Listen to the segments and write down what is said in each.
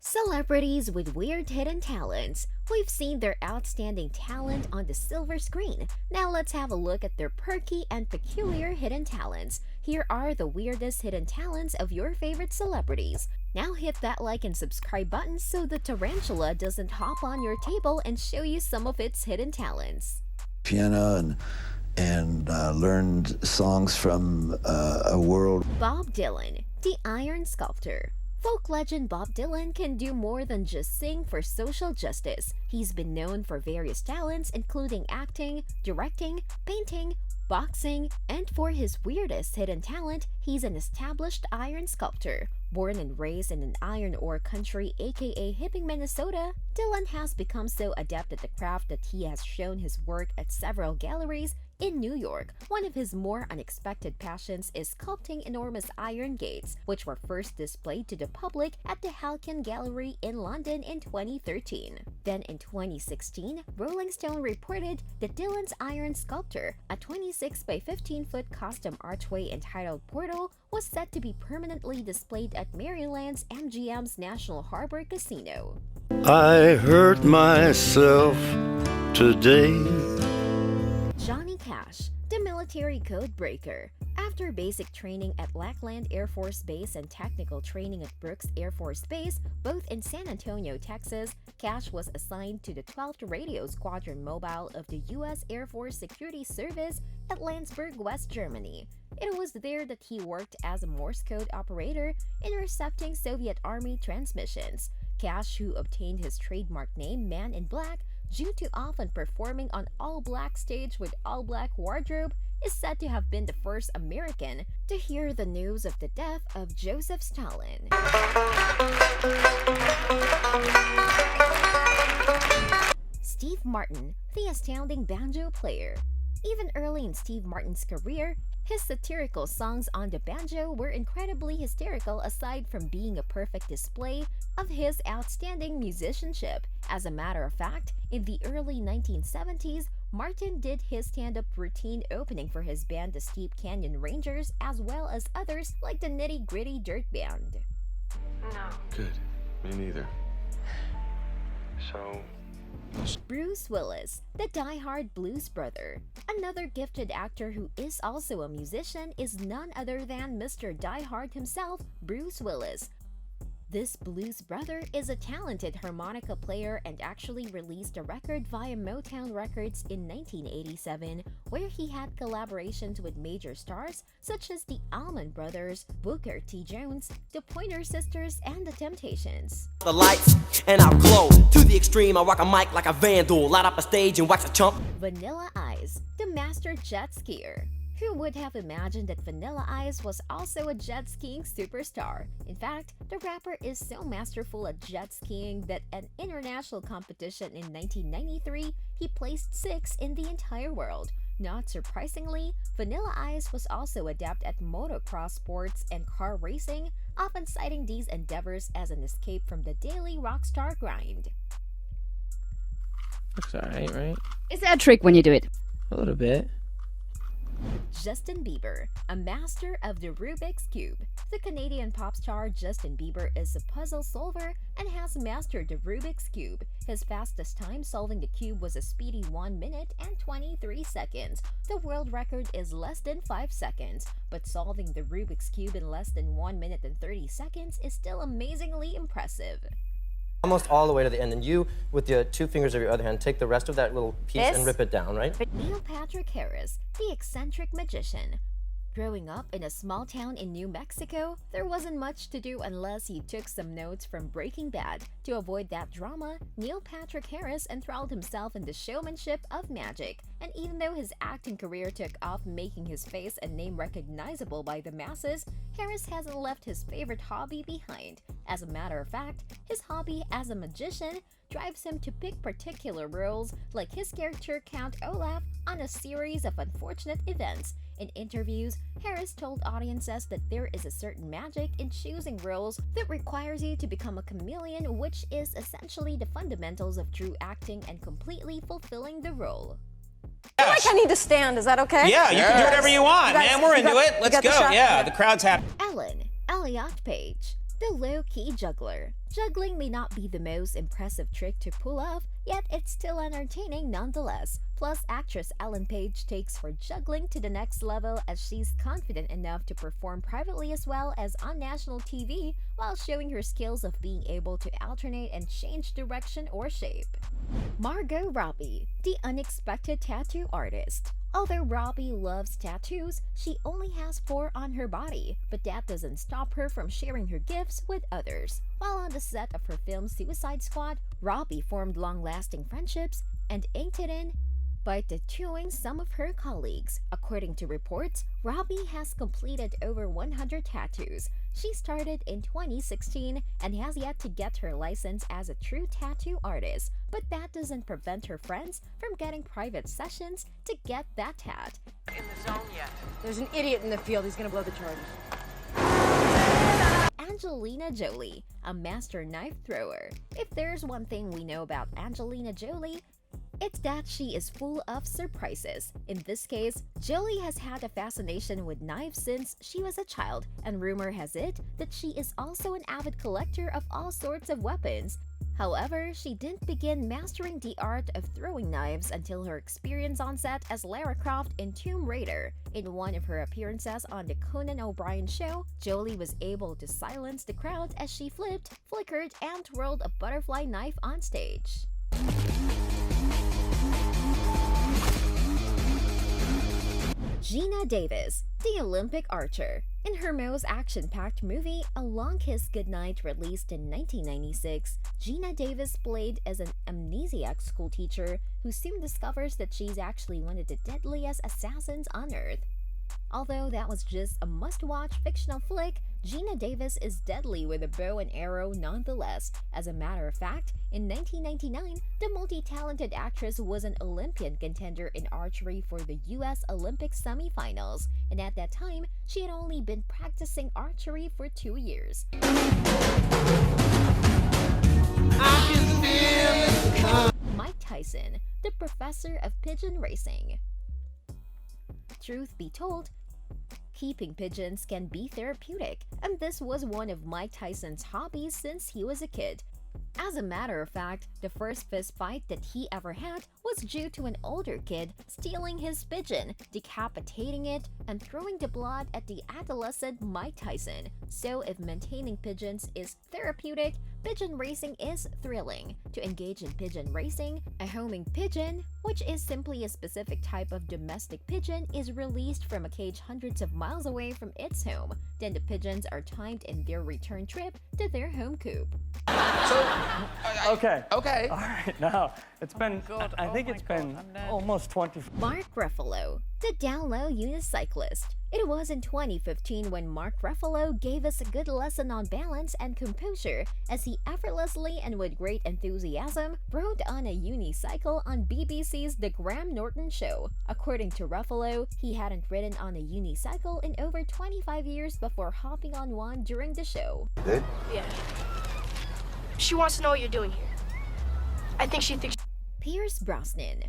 Celebrities with weird hidden talents. We've seen their outstanding talent on the silver screen. Now let's have a look at their perky and peculiar hidden talents. Here are the weirdest hidden talents of your favorite celebrities. Now hit that like and subscribe button so the tarantula doesn't hop on your table and show you some of its hidden talents. Piano and learned songs from a world. Bob Dylan, the Iron Sculptor. Folk legend Bob Dylan can do more than just sing for social justice. He's been known for various talents including acting, directing, painting, boxing, and for his weirdest hidden talent, he's an established iron sculptor. Born and raised in an iron ore country aka Hibbing, Minnesota, Dylan has become so adept at the craft that he has shown his work at several galleries in New York. One of his more unexpected passions is sculpting enormous iron gates, which were first displayed to the public at the Halcyon Gallery in London in 2013. Then in 2016, Rolling Stone reported that Dylan's iron sculpture, a 26 by 15-foot custom archway entitled Portal, was set to be permanently displayed at Maryland's MGM's National Harbor Casino. I hurt myself today. Johnny Cash, the military code breaker. After basic training at Lackland Air Force Base and technical training at Brooks Air Force Base, both in San Antonio, Texas, Cash was assigned to the 12th Radio Squadron Mobile of the U.S. Air Force Security Service at Landsberg, West Germany. It was there that he worked as a Morse code operator, intercepting Soviet Army transmissions. Cash, who obtained his trademark name Man in Black due to often performing on all-black stage with all-black wardrobe, is said to have been the first American to hear the news of the death of Joseph Stalin. Steve Martin, the astounding banjo player. Even early in Steve Martin's career, his satirical songs on the banjo were incredibly hysterical aside from being a perfect display of his outstanding musicianship. As a matter of fact, in the early 1970s, Martin did his stand-up routine opening for his band the Steep Canyon Rangers as well as others like the Nitty Gritty Dirt Band. No. Good. Me neither. So... Bruce Willis, the die-hard blues brother. Another gifted actor who is also a musician is none other than Mr. Die Hard himself, Bruce Willis. This blues brother is a talented harmonica player and actually released a record via Motown Records in 1987, where he had collaborations with major stars such as the Allman Brothers, Booker T. Jones, the Pointer Sisters, and the Temptations. The lights and I'll glow to the extreme. I rock a mic like a vandal, light up a stage and wax a chump. Vanilla Ice, the master jet skier. Who would have imagined that Vanilla Ice was also a jet skiing superstar? In fact, the rapper is so masterful at jet skiing that at an international competition in 1993, he placed 6th in the entire world. Not surprisingly, Vanilla Ice was also adept at motocross sports and car racing, often citing these endeavors as an escape from the daily rockstar grind. Looks alright, right? Is that a trick when you do it? A little bit. Justin Bieber, a master of the Rubik's Cube. The Canadian pop star Justin Bieber is a puzzle solver and has mastered the Rubik's Cube. His fastest time solving the cube was a speedy 1 minute and 23 seconds. The world record is less than 5 seconds, but solving the Rubik's Cube in less than 1 minute and 30 seconds is still amazingly impressive. Almost all the way to the end, and you, with the 2 fingers of your other hand, take the rest of that little piece and rip it down, right? Neil Patrick Harris, the eccentric magician. Growing up in a small town in New Mexico, there wasn't much to do unless you took some notes from Breaking Bad. To avoid that drama, Neil Patrick Harris enthralled himself in the showmanship of magic. And even though his acting career took off, making his face and name recognizable by the masses, Harris hasn't left his favorite hobby behind. As a matter of fact, his hobby as a magician drives him to pick particular roles, like his character Count Olaf on a series of unfortunate events. In interviews, Harris told audiences that there is a certain magic in choosing roles that requires you to become a chameleon, which is essentially the fundamentals of true acting and completely fulfilling the role. I feel like I need to stand. Is that okay? Yeah, you can do whatever you want, man. We're into it. Let's go. Yeah, the crowd's happy. Ellen, Elliot Page. The low-key juggler. Juggling may not be the most impressive trick to pull off, yet it's still entertaining nonetheless. Plus, actress Ellen Page takes her juggling to the next level as she's confident enough to perform privately as well as on national TV while showing her skills of being able to alternate and change direction or shape. Margot Robbie, the unexpected tattoo artist. Although Robbie loves tattoos, she only has 4 on her body, but that doesn't stop her from sharing her gifts with others. While on the set of her film Suicide Squad, Robbie formed long-lasting friendships and inked it in by tattooing some of her colleagues. According to reports, Robbie has completed over 100 tattoos. She started in 2016 and has yet to get her license as a true tattoo artist, but that doesn't prevent her friends from getting private sessions to get that tat. In the zone yet. There's an idiot in the field. He's gonna blow the charges. Angelina Jolie, a master knife thrower. If there's one thing we know about Angelina Jolie, it's that she is full of surprises. In this case, Jolie has had a fascination with knives since she was a child, and rumor has it that she is also an avid collector of all sorts of weapons. However, she didn't begin mastering the art of throwing knives until her experience on set as Lara Croft in Tomb Raider. In one of her appearances on the Conan O'Brien show, Jolie was able to silence the crowd as she flipped, flickered, and twirled a butterfly knife on stage. Geena Davis, the Olympic archer. In her most action-packed movie, A Long Kiss Goodnight, released in 1996, Geena Davis played as an amnesiac schoolteacher who soon discovers that she's actually one of the deadliest assassins on Earth. Although that was just a must-watch fictional flick, Geena Davis is deadly with a bow and arrow nonetheless. As a matter of fact, in 1999, the multi-talented actress was an Olympian contender in archery for the U.S. Olympic semifinals, and at that time, she had only been practicing archery for 2 years. Mike Tyson, the professor of pigeon racing. Truth be told, keeping pigeons can be therapeutic, and this was one of Mike Tyson's hobbies since he was a kid. As a matter of fact, the first fist fight that he ever had was due to an older kid stealing his pigeon, decapitating it, and throwing the blood at the adolescent Mike Tyson. So if maintaining pigeons is therapeutic, pigeon racing is thrilling. To engage in pigeon racing, a homing pigeon, which is simply a specific type of domestic pigeon, is released from a cage hundreds of miles away from its home. Then the pigeons are timed in their return trip to their home coop. Okay. Okay. All right. Now, it's been, I think it's been almost 20. Mark Ruffalo, the down low unicyclist. It was in 2015 when Mark Ruffalo gave us a good lesson on balance and composure as he effortlessly and with great enthusiasm rode on a unicycle on BBC's The Graham Norton Show. According to Ruffalo, he hadn't ridden on a unicycle in over 25 years before hopping on one during the show. Good? Yeah. She wants to know what you're doing here. I think she thinks. Pierce Brosnan,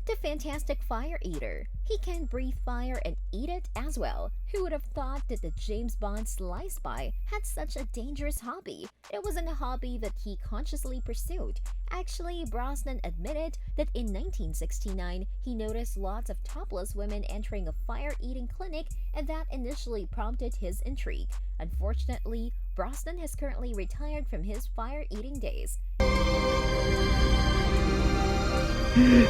the fantastic fire eater. He can breathe fire and eat it as well. Who would have thought that the James Bond sly spy had such a dangerous hobby? It wasn't a hobby that he consciously pursued. Actually, Brosnan admitted that in 1969, he noticed lots of topless women entering a fire-eating clinic, and that initially prompted his intrigue. Unfortunately, Brosnan has currently retired from his fire-eating days.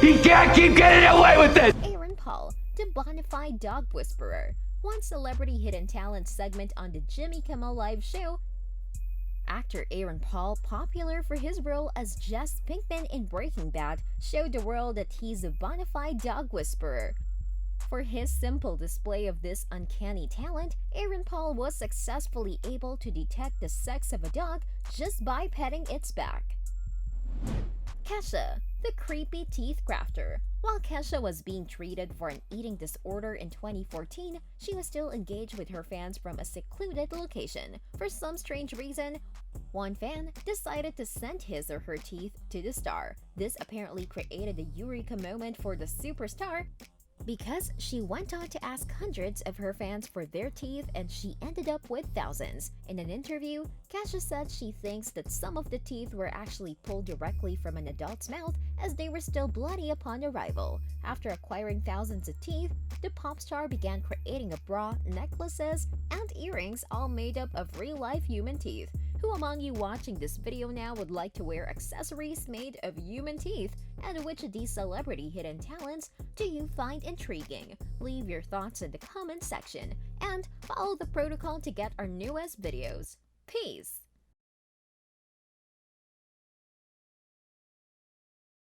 He can't keep getting away with it! Aaron Paul, the bona fide dog whisperer. One celebrity hidden talent segment on the Jimmy Kimmel Live show, actor Aaron Paul, popular for his role as Jesse Pinkman in Breaking Bad, showed the world that he's a bona fide dog whisperer. For his simple display of this uncanny talent, Aaron Paul was successfully able to detect the sex of a dog just by petting its back. Kesha, the creepy teeth grafter. While Kesha was being treated for an eating disorder in 2014, she was still engaged with her fans from a secluded location. For some strange reason, one fan decided to send his or her teeth to the star. This apparently created a eureka moment for the superstar, because she went on to ask hundreds of her fans for their teeth and she ended up with thousands. In an interview, Kesha said she thinks that some of the teeth were actually pulled directly from an adult's mouth as they were still bloody upon arrival. After acquiring thousands of teeth, the pop star began creating a bra, necklaces, and earrings all made up of real-life human teeth. Who among you watching this video now would like to wear accessories made of human teeth? And which of these celebrity hidden talents do you find intriguing? Leave your thoughts in the comment section and follow the protocol to get our newest videos. Peace!